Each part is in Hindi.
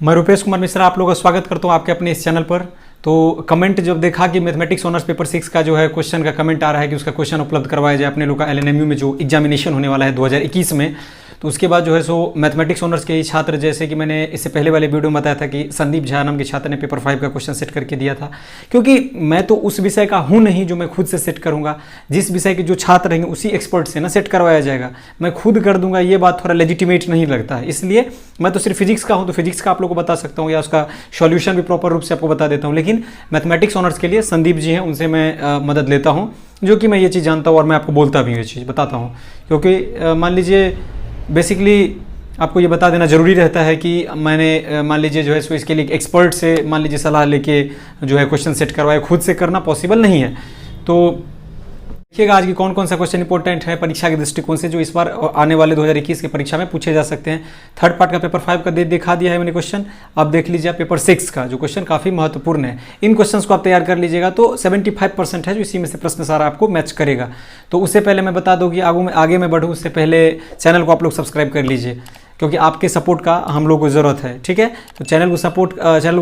मैं रुपेश कुमार मिश्रा आप लोगों का स्वागत करता हूं आपके अपने इस चैनल पर। तो कमेंट जब देखा कि मैथमेटिक्स ऑनर्स पेपर 6 का जो है क्वेश्चन का कमेंट आ रहा है कि उसका क्वेश्चन उपलब्ध करवाया जाए अपने लोग का एलएनएमयू में जो एग्जामिनेशन होने वाला है 2021 में, तो उसके बाद जो है सो मैथमेटिक्स ऑनर्स के ही छात्र, जैसे कि मैंने इससे पहले वाले वीडियो में बताया था कि संदीप झा नाम के छात्र ने पेपर 5 का क्वेश्चन सेट करके दिया था। क्योंकि मैं तो उस विषय का हूँ नहीं जो मैं खुद से सेट करूँगा, जिस विषय के जो छात्र रहेंगे उसी एक्सपर्ट से ना सेट करवाया जाएगा। मैं खुद कर दूंगा ये बात थोड़ा लेजिटिमेट नहीं लगता है, इसलिए मैं तो सिर्फ फिजिक्स का हूँ तो फिजिक्स का आप लोगों को बता सकता हूँ या उसका सॉल्यूशन भी प्रॉपर रूप से आपको बता देता हूँ। लेकिन मैथमेटिक्स ऑनर्स के लिए संदीप जी हैं, उनसे मैं मदद लेता हूँ, जो कि मैं ये चीज़ जानता हूँ और मैं आपको बोलता भी हूँ, ये चीज़ बताता हूँ। क्योंकि मान लीजिए बेसिकली आपको ये बता देना ज़रूरी रहता है कि मैंने मान लीजिए जो है सो इसके लिए एक्सपर्ट से मान लीजिए सलाह लेके जो है क्वेश्चन सेट करवाए, खुद से करना पॉसिबल नहीं है। तो देखिएगा आज की कौन कौन सा क्वेश्चन इंपॉर्टेंट है परीक्षा के दृष्टिकोण से, जो इस बार आने वाले 2021 की परीक्षा में पूछे जा सकते हैं। थर्ड पार्ट का पेपर 5 का दिखा दिया है मैंने क्वेश्चन। अब देख लीजिए पेपर 6 का जो क्वेश्चन काफ़ी महत्वपूर्ण है। इन क्वेश्चंस को आप तैयार कर लीजिएगा तो 75% है जो इसी में से प्रश्न सारा आपको मैच करेगा। तो उससे पहले मैं बता दूँ कि आगे मैं बढ़ूँ उससे पहले चैनल को आप लोग सब्सक्राइब कर लीजिए, क्योंकि आपके सपोर्ट का हम लोग को ज़रूरत है। ठीक है, तो चैनल को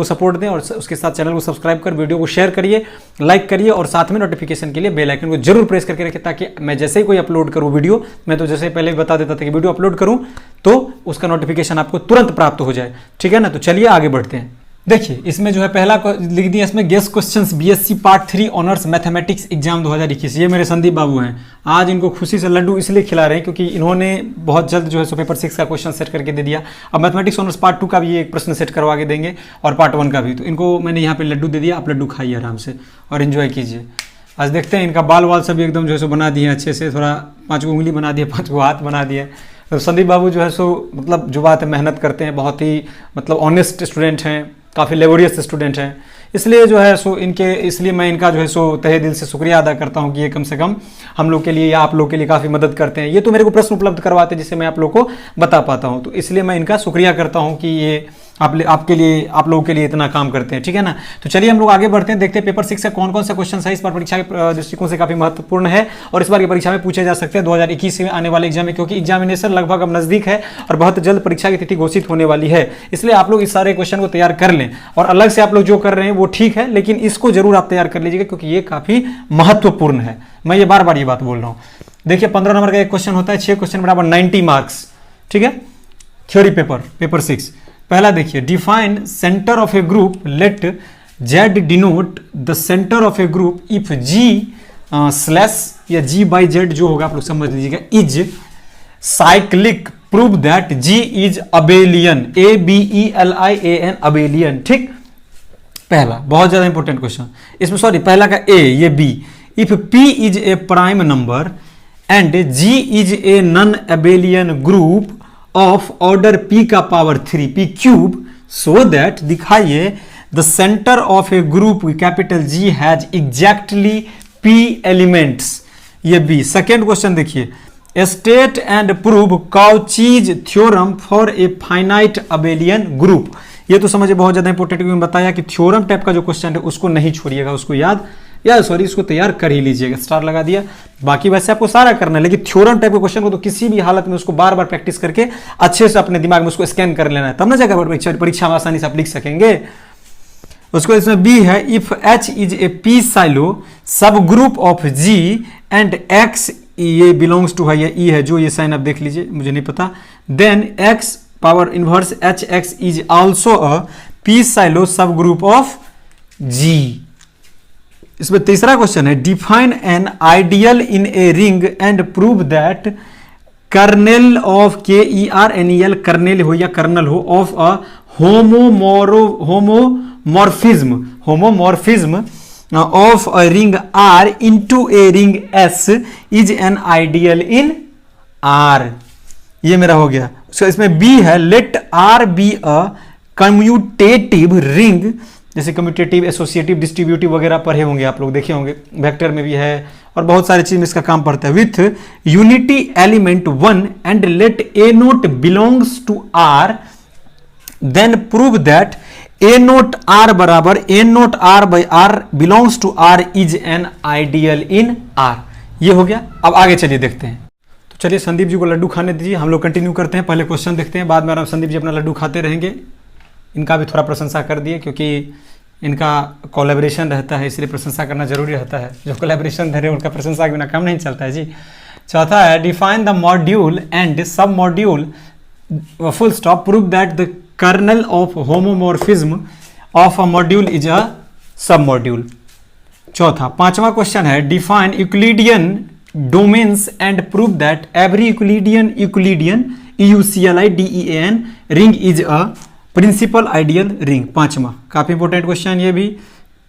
सपोर्ट दें और उसके साथ चैनल को सब्सक्राइब कर वीडियो को शेयर करिए, लाइक करिए और साथ में नोटिफिकेशन के लिए बेल आइकन को जरूर प्रेस करके रखें, ताकि मैं जैसे ही कोई अपलोड करूँ वीडियो, मैं तो जैसे पहले भी बता देता था कि वीडियो अपलोड करूँ तो उसका नोटिफिकेशन आपको तुरंत प्राप्त हो जाए। ठीक है ना, तो चलिए आगे बढ़ते हैं। देखिए इसमें जो है पहला लिख दिया इसमें guess questions BSc part 3 honours mathematics exam 2021। ये मेरे संदीप बाबू हैं, आज इनको खुशी से लड्डू इसलिए खिला रहे हैं क्योंकि इन्होंने बहुत जल्द जो है सो पेपर 6 का क्वेश्चन सेट करके दे दिया। अब मैथमेटिक्स ऑनर्स पार्ट 2 का भी एक प्रश्न सेट करवा के देंगे और पार्ट 1 का भी। तो इनको मैंने यहाँ पे लड्डू दे दिया, आप लड्डू खाइए आराम से और इन्जॉय कीजिए। आज देखते हैं इनका बाल वाल सभी एकदम जो है सो बना दिए अच्छे से, थोड़ा 5 उंगली बना दिए, 5 हाथ बना दिए। तो संदीप बाबू जो है सो मतलब जो बात है मेहनत करते हैं, बहुत ही मतलब ऑनेस्ट स्टूडेंट हैं, काफ़ी लेबोरियस स्टूडेंट हैं, इसलिए जो है सो इसलिए मैं इनका जो है सो तहे दिल से शुक्रिया अदा करता हूं कि ये कम से कम हम लोग के लिए या आप लोग के लिए काफ़ी मदद करते हैं। ये तो मेरे को प्रश्न उपलब्ध करवाते हैं जिससे मैं आप लोग को बता पाता हूं, तो इसलिए मैं इनका शुक्रिया करता हूं कि ये आप लोगों के लिए इतना काम करते हैं। ठीक है ना, तो चलिए हम लोग आगे बढ़ते हैं, देखते हैं पेपर 6 से कौन कौन सा क्वेश्चन है इस बार परीक्षा के दृष्टिकोण से काफी महत्वपूर्ण है और इस बार की परीक्षा में पूछे जा सकते हैं 2021 में आने वाले एग्जाम में, क्योंकि एग्जामिनेशन लगभग अब नजदीक है और बहुत जल्द परीक्षा की तिथि घोषित होने वाली है। इसलिए आप लोग इस सारे क्वेश्चन को तैयार कर लें और अलग से आप लोग जो कर रहे हैं वो ठीक है, लेकिन इसको जरूर आप तैयार कर लीजिएगा क्योंकि ये काफी महत्वपूर्ण है। मैं ये बार बार ये बात बोल रहा हूं। देखिए 15 नंबर का एक क्वेश्चन होता है, 6 क्वेश्चन बराबर 90 मार्क्स। ठीक है, थ्योरी पेपर 6। पहला देखिए, define centre of a group, let Z denote the centre of a group if G slash या जी बाई जेड जो होगा आप लोग समझ लीजिएगा is cyclic, prove that G is abelian, ABELIAN abelian. ठीक, पहला बहुत ज्यादा इंपॉर्टेंट क्वेश्चन इसमें, सॉरी पहला का ए, ये B, if P is a prime number and G is a non abelian group of order P का power 3 P cube, so that दिखाइए the centre of a group capital G has exactly P elements, ये बी। सेकेंड क्वेश्चन देखिए, state and prove Cauchy's theorem for a finite abelian group. ये तो समझिए बहुत ज्यादा इंपॉर्टेंट, क्योंकि बताया कि थ्योरम टाइप का जो क्वेश्चन है उसको नहीं छोड़िएगा, उसको इसको तैयार कर ही लीजिएगा, स्टार लगा दिया। बाकी वैसे आपको सारा करना है, लेकिन थ्योरम टाइप के क्वेश्चन को तो किसी भी हालत में उसको बार बार प्रैक्टिस करके अच्छे से अपने दिमाग में उसको स्कैन कर लेना है, तब ना जाकर परीक्षा में आसानी से आप लिख सकेंगे उसको। इसमें बी है, if H is a P Sylow subgroup of G and X, ये बिलोंग्स टू है या E है, जो ये साइन आप देख लीजिए, मुझे नहीं पता, then X power inverse HX is also a p Sylow subgroup of G। इसमें तीसरा क्वेश्चन है, define an ideal in a ring and prove that kernel of KERNEL, kernel हो या कर्नल हो, of a homomorphism of a ring R into a ring S is an ideal in R। ये मेरा हो गया। इसमें बी है, let R be a commutative ring, जैसे कम्यूटेटिव, एसोसिएटिव, डिस्ट्रीब्यूटिव वगैरह पढ़े होंगे आप लोग, देखे होंगे, वेक्टर में भी है और बहुत सारी चीज में इसका काम पड़ता है। With unity element 1 and let A not belongs to R, then prove that A not R बराबर A not R by R belongs to R is an ideal in R। ये हो गया। अब आगे चलिए देखते हैं। तो चलिए संदीप जी को लड्डू खाने दीजिए, हम लोग कंटिन्यू करते हैं। पहले क्वेश्चन देखते हैं, बाद में आराम संदीप जी अपना लड्डू खाते रहेंगे। इनका भी थोड़ा प्रशंसा कर दिए, क्योंकि इनका कोलैबोरेशन रहता है, इसलिए प्रशंसा करना जरूरी रहता है। जो कोलैबोरेशन रहे उनका प्रशंसा के बिना काम नहीं चलता है जी। चौथा है define the module and submodule full stop prove that the kernel of homomorphism of a module is a submodule. चौथा। पांचवा क्वेश्चन है define Euclidean domains and prove that every Euclidean EUCLIDEAN ring is a principal ideal ring. पांचवा काफी इंपॉर्टेंट क्वेश्चन ये भी।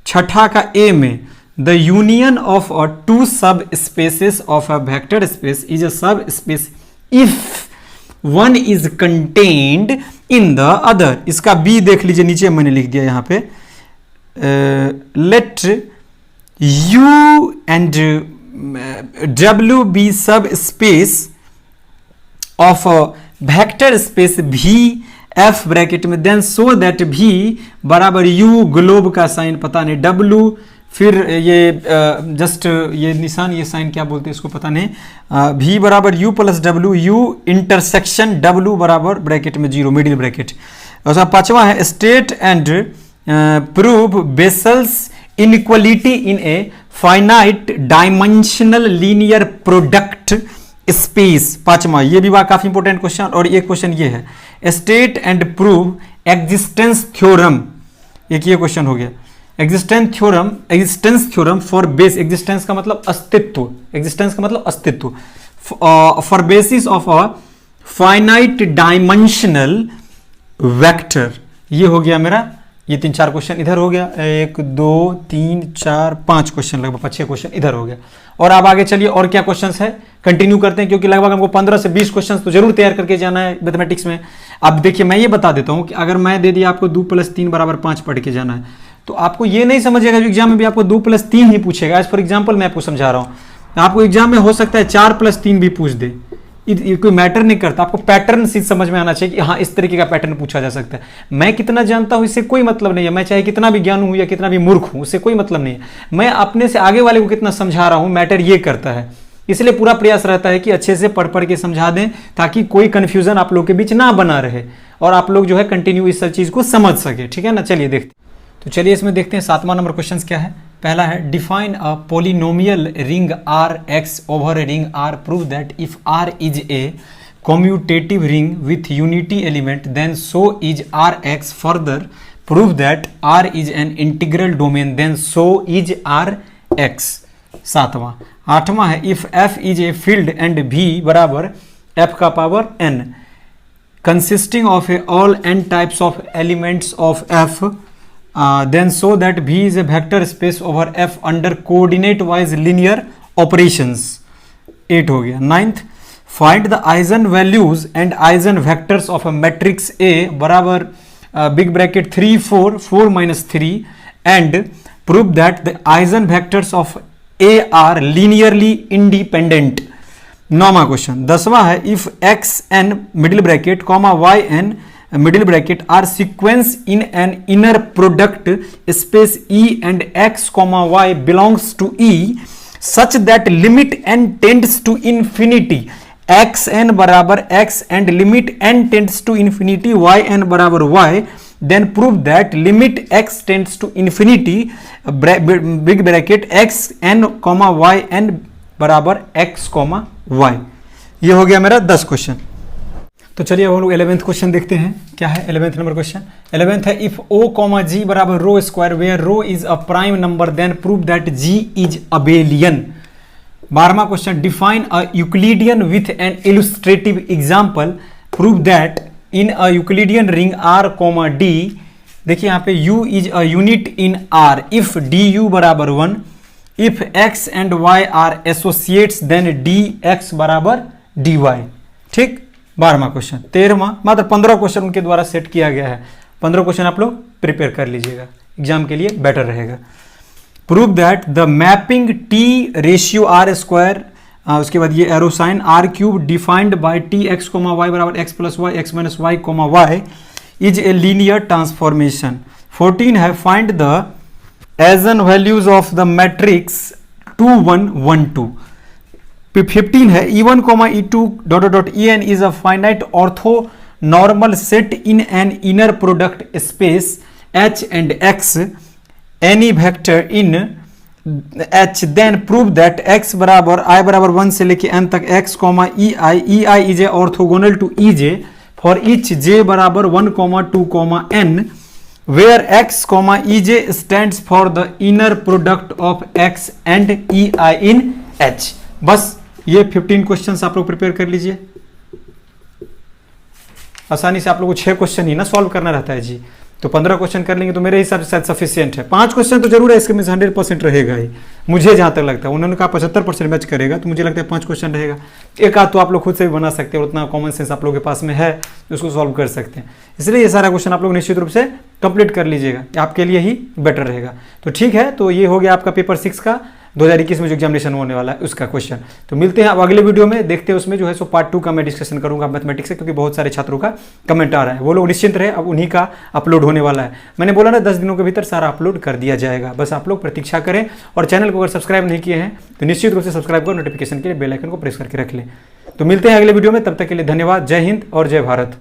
छठा का ए में the union of a two subspaces of a vector space is a subspace if one is contained in the other. इसका बी देख लीजिए, नीचे मैंने लिख दिया यहां पे, let U and W be subspace of vector space V F bracket में, देन सो दैट V बराबर U, ग्लोब का साइन पता नहीं, W फिर ये जस्ट ये निशान, ये साइन क्या बोलते हैं इसको पता नहीं, V बराबर U plus W, U intersection W बराबर ब्रैकेट में 0 मिडिल ब्रैकेट। और पांचवा है state and prove vessels inequality in a finite dimensional linear product space. पांचवा ये भी काफी इंपॉर्टेंट क्वेश्चन। और एक क्वेश्चन ये है state and prove existence theorem, एक ये क्वेश्चन हो गया। Existence theorem for base, existence का मतलब अस्तित्व, एग्जिस्टेंस का मतलब अस्तित्व, for basis of a finite dimensional vector. ये हो गया मेरा, ये 3-4 क्वेश्चन इधर हो गया, 1 2 3 4 5 क्वेश्चन, लगभग 6 क्वेश्चन इधर हो गया। और अब आगे चलिए और क्या क्वेश्चंस है कंटिन्यू करते हैं, क्योंकि लगभग हमको 15 से 20 क्वेश्चंस तो जरूर तैयार करके जाना है मैथमेटिक्स में। अब देखिए मैं ये बता देता हूं कि अगर मैं दे दिया आपको 2 + 3 = 5 पढ़ के जाना है, तो आपको ये नहीं समझेगा एग्जाम में भी आपको 2 + 3 ही पूछेगा। एज फॉर एग्जाम्पल मैं आपको समझा रहा हूं, आपको एग्जाम में हो सकता है 4 + 3 भी पूछ दे, ये कोई मैटर नहीं करता। आपको पैटर्न चीज समझ में आना चाहिए कि हाँ इस तरीके का पैटर्न पूछा जा सकता है। मैं कितना जानता हूं इससे कोई मतलब नहीं है, मैं चाहे कितना भी ज्ञान हूं या कितना भी मूर्ख हूं उससे कोई मतलब नहीं है। मैं अपने से आगे वाले को कितना समझा रहा हूं, मैटर ये करता है। इसलिए पूरा प्रयास रहता है कि अच्छे से पढ़ के समझा दें, ताकि कोई कंफ्यूजन आप लोग के बीच ना बना रहे और आप लोग जो है कंटिन्यू इस सब चीज को समझ सके। ठीक है ना, चलिए देखते। तो चलिए इसमें देखते हैं 7वां नंबर क्वेश्चन क्या है। पहला है define a polynomial ring RX over a ring R, prove that if R is a commutative ring with unity element, then so is Rx. Further prove that R is an integral domain, then so is Rx. 7वां। 8वां है if F is a field and V बराबर F का power n consisting of all n types of elements of F, then so that V is a vector space over F under coordinate wise linear operations. 8 हो गया। 9th find the eigen values and eigen vectors of a matrix A बराबर big bracket 3 4 4 - 3 and prove that the eigen vectors of A are linearly independent. 9वां क्वेश्चन। 10वां है if xn middle bracket comma yn middle bracket are sequence in an inner product space E and x comma y belongs to E such that limit n tends to infinity, xn बराबर x and limit n tends to infinity yn बराबर y, then prove that limit x tends to infinity big bracket xn comma yn बराबर x comma y। ये हो गया मेरा 10 क्वेश्चन। तो चलिए अब हम लोग 11th क्वेश्चन देखते हैं क्या है। 11th number question. 11th है इफ O, G बराबर rho square where rho is a prime number, then prove that G is abelian. 12वां question define a Euclidean with an illustrative example, prove that in a Euclidean ring R, D, देखिए यहाँ पे U is a unit in R if DU बराबर 1, if X and Y are associates then DX बराबर DY। ठीक, 12वां क्वेश्चन। 13वां, मात्र 15 क्वेश्चन उनके द्वारा सेट किया गया है। 15 क्वेश्चन आप लोग प्रिपेयर कर लीजिएगा, एग्जाम के लिए बेटर रहेगा। Prove that the mapping T ratio R square, उसके बाद ये arrow sign R³ defined by TX, Y बराबर X + Y X - Y, Y is a linear transformation. 14 है find the eigenvalues of the matrix 2 1 1 2। 15 है E1, E2 ... En is a finite orthonormal set in an inner product space H and X any vector in H, then prove that x बराबर i बराबर 1 से लेके n तक x comma ei is a orthogonal to ej for each j बराबर 1 2 n where x ej stands for the inner product of x and ei in H। बस ये 15 क्वेश्चंस आप लोग प्रिपेयर कर लीजिए। आसानी से आप लोगों को 6 क्वेश्चन ही ना सॉल्व करना रहता है जी, तो 15 क्वेश्चन कर लेंगे तो मेरे हिसाब से शायद सफिशियंट है। 5 क्वेश्चन तो जरूर है, इसके में 100% रहेगा ही, मुझे जहां तक लगता है। उन्होंने कहा 75% मैच करेगा, तो मुझे लगता है 5 क्वेश्चन रहेगा। एक आध तो आप लोग खुद से भी बना सकते हैं, और उतना कॉमन सेंस आप लोगों के पास में है, उसको सॉल्व कर सकते हैं। इसलिए ये सारा क्वेश्चन आप लोग निश्चित रूप से कंप्लीट कर लीजिएगा, आपके लिए ही बेटर रहेगा। तो ठीक है, तो ये हो गया आपका पेपर 6 का 2021 में जो एग्जामिनेशन होने वाला है उसका क्वेश्चन। तो मिलते हैं अब अगले वीडियो में, देखते हैं उसमें जो है सो पार्ट 2 का मैं डिस्कशन करूंगा मैथमेटिक्स से, क्योंकि बहुत सारे छात्रों का कमेंट आ रहा है। वो लोग निश्चिंत रहे, अब उन्हीं का अपलोड होने वाला है। मैंने बोला ना 10 दिनों के भीतर सारा अपलोड कर दिया जाएगा, बस आप लोग प्रतीक्षा करें। और चैनल को अगर सब्सक्राइब नहीं किए हैं तो निश्चित रूप से सब्सक्राइब कर नोटिफिकेशन के लिए बेल आइकन को प्रेस करके रख लें। तो मिलते हैं अगले वीडियो में, तब तक के लिए धन्यवाद। जय हिंद और जय भारत।